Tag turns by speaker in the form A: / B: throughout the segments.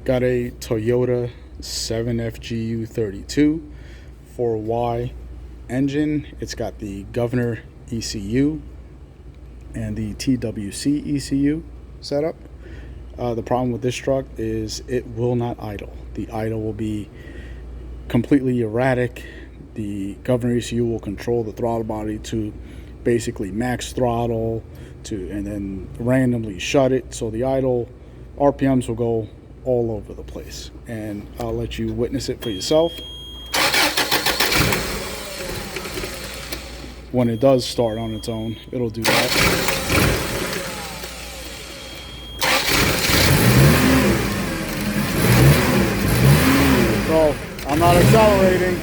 A: Got a Toyota 7FGU32 4Y engine. It's got the governor ECU and the TWC ECU setup. The problem with this truck is it will not idle. The idle will be completely erratic. The governor ECU will control the throttle body to basically max throttle and then randomly shut it. So the idle RPMs will go all over the place, and I'll let you witness it for yourself. When it does start on its own, it'll do that. So I'm not accelerating.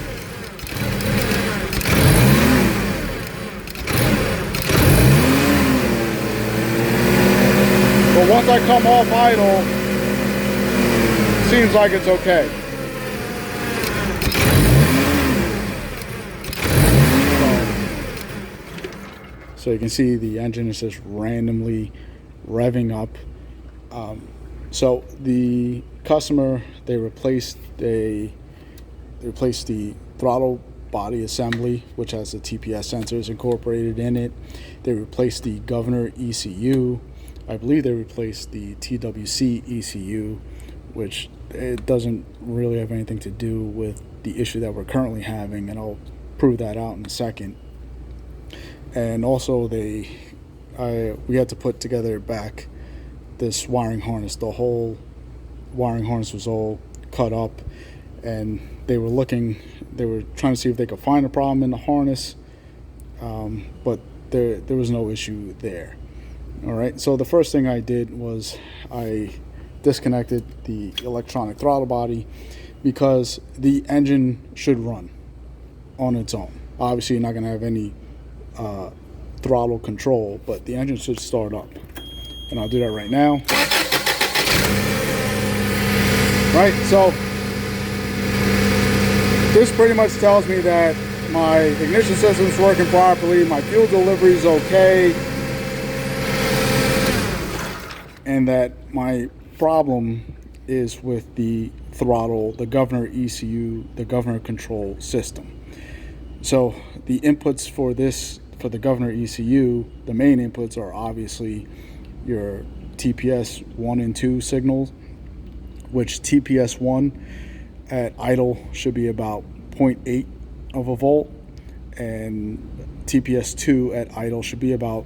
A: But once I come off idle, seems like it's okay. So you can see the engine is just randomly revving up. So the customer, they replaced the throttle body assembly, which has the TPS sensors incorporated in it. They replaced the governor ECU. I believe they replaced the TWC ECU, which it doesn't really have anything to do with the issue that we're currently having, and I'll prove that out in a second. And also we had to put together back this wiring harness. The whole wiring harness was all cut up, and they were trying to see if they could find a problem in the harness, but there was no issue there. All right, so the first thing I did was I disconnected the electronic throttle body, because the engine should run on its own. Obviously you're not going to have any throttle control, but the engine should start up, and I'll do that right now. Right, so this pretty much tells me that my ignition system's working properly, my fuel delivery is okay, and that my problem is with the throttle, the governor ECU, the governor control system. So the inputs for the governor ECU, the main inputs are obviously your TPS 1 and 2 signals, which TPS 1 at idle should be about 0.8 of a volt, and TPS 2 at idle should be about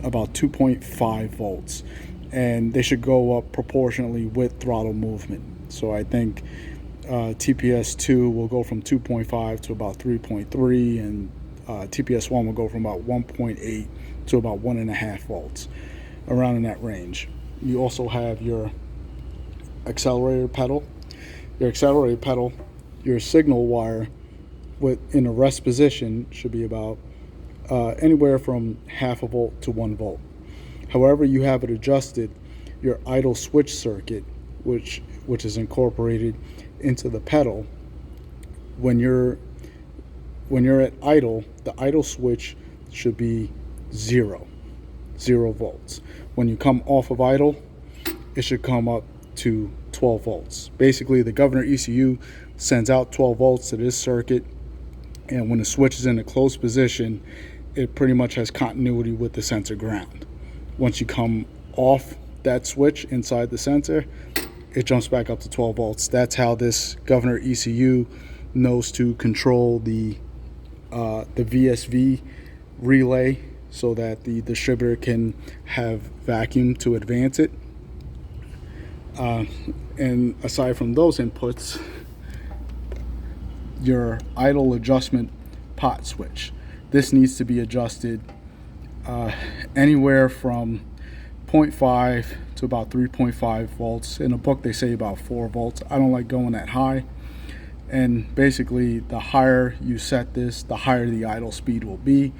A: 2.5 volts, and they should go up proportionally with throttle movement. So I think TPS 2 will go from 2.5 to about 3.3, and TPS 1 will go from about 1.8 to about 1.5 volts, around in that range. You also have your accelerator pedal. Your accelerator pedal, your signal wire in a rest position should be about anywhere from 0.5 volt to 1 volt. However you have it adjusted, your idle switch circuit, which is incorporated into the pedal, when you're at idle, the idle switch should be zero volts. When you come off of idle, it should come up to 12 volts. Basically, the governor ECU sends out 12 volts to this circuit, and when the switch is in a closed position, it pretty much has continuity with the sensor ground. Once you come off that switch inside the sensor, it jumps back up to 12 volts. That's how this governor ECU knows to control the VSV relay, so that the distributor can have vacuum to advance it. And aside from those inputs, your idle adjustment pot switch, this needs to be adjusted anywhere from 0.5 to about 3.5 volts. In a book they say about 4 volts. I don't like going that high, and basically the higher you set this, the higher the idle speed will be,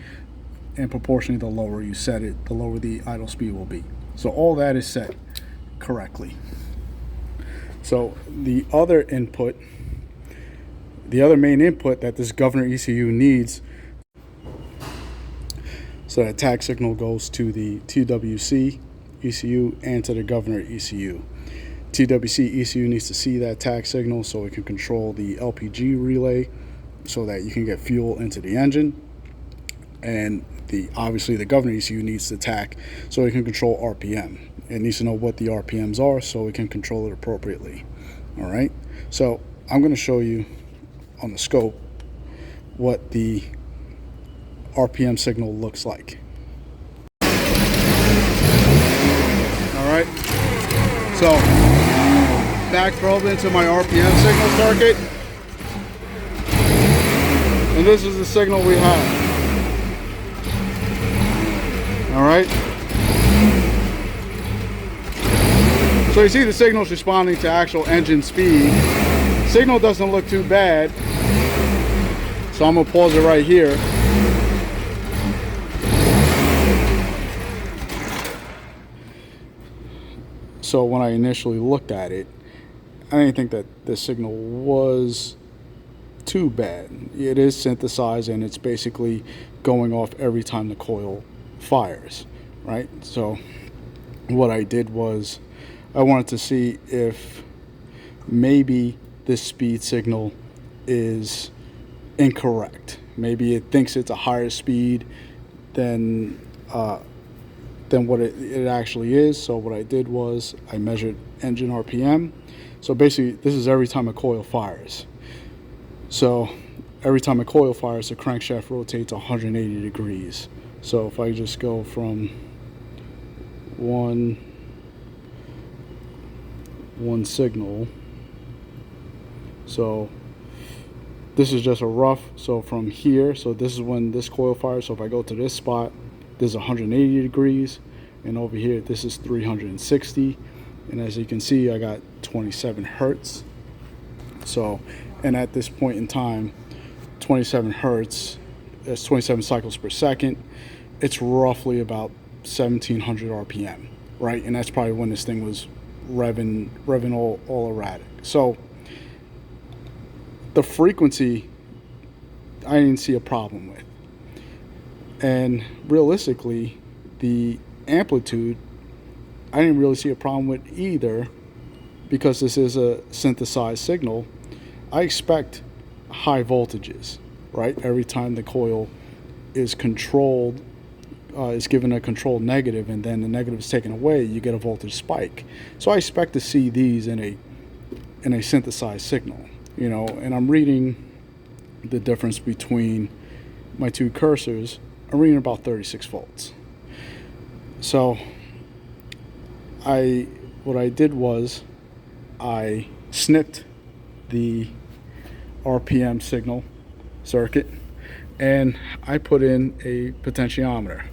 A: and proportionally the lower you set it, the lower the idle speed will be. So all that is set correctly. So the other main input that this governor ECU needs, so that tag signal goes to the TWC ECU and to the governor ECU. TWC ECU needs to see that tach signal so it can control the LPG relay so that you can get fuel into the engine. And obviously the governor ECU needs the tach so it can control RPM. It needs to know what the RPMs are so it can control it appropriately. All right, so I'm going to show you on the scope what the RPM signal looks like. All right, so back probe into my RPM signal circuit, and this is the signal we have. All right, so you see the signal's responding to actual engine speed. Signal doesn't look too bad, so I'm gonna pause it right here. So when I initially looked at it, I didn't think that this signal was too bad. It is synthesized and it's basically going off every time the coil fires, right? So what I did was I wanted to see if maybe this speed signal is incorrect. Maybe it thinks it's a higher speed than what it actually is. So what I did was I measured engine RPM. So basically this is every time a coil fires. So every time a coil fires, the crankshaft rotates 180 degrees. So if I just go from one signal, so this is just a rough, so from here, so this is when this coil fires. So if I go to this spot, this is 180 degrees, and over here this is 360, and as you can see I got 27 hertz. So, and at this point in time, 27 hertz, that's 27 cycles per second. It's roughly about 1700 RPM, right? And that's probably when this thing was revving all erratic. So the frequency I didn't see a problem with, and realistically the amplitude I didn't really see a problem with either, because this is a synthesized signal. I expect high voltages, right? Every time the coil is controlled, is given a controlled negative, and then the negative is taken away, you get a voltage spike. So I expect to see these in a synthesized signal, you know. And I'm reading the difference between my two cursors. I'm reading about 36 volts. So what I did was I snipped the RPM signal circuit and I put in a potentiometer.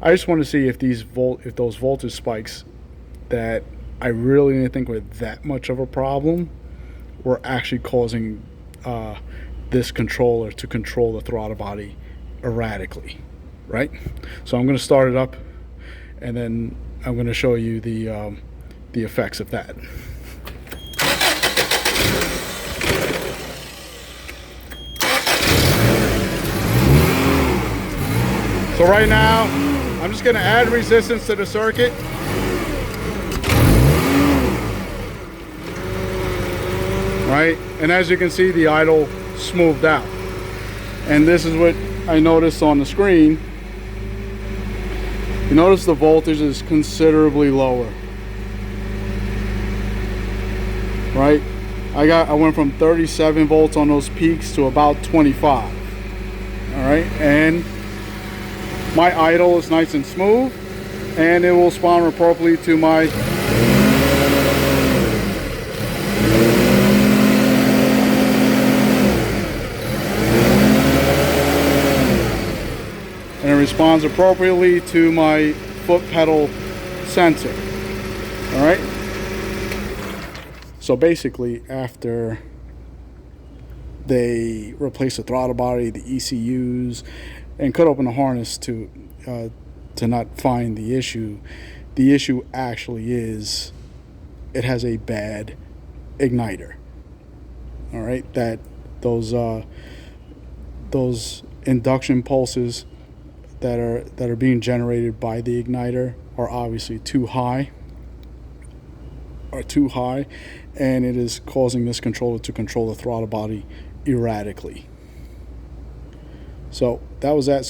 A: I just want to see if those voltage spikes that I really didn't think were that much of a problem were actually causing this controller to control the throttle body erratically, right? So I'm going to start it up, and then I'm going to show you the effects of that. So right now, I'm just going to add resistance to the circuit. Right, and as you can see, the idle smoothed out. And this is what I noticed on the screen. You notice the voltage is considerably lower. Right, I went from 37 volts on those peaks to about 25. All right, and my idle is nice and smooth, and it will respond appropriately to my and it responds appropriately to my foot pedal sensor. All right, so basically after they replace the throttle body, the ECUs, and cut open the harness to not find the issue actually is it has a bad igniter. All right, that those induction pulses that are being generated by the igniter are obviously too high, and it is causing this controller to control the throttle body erratically. So that was that.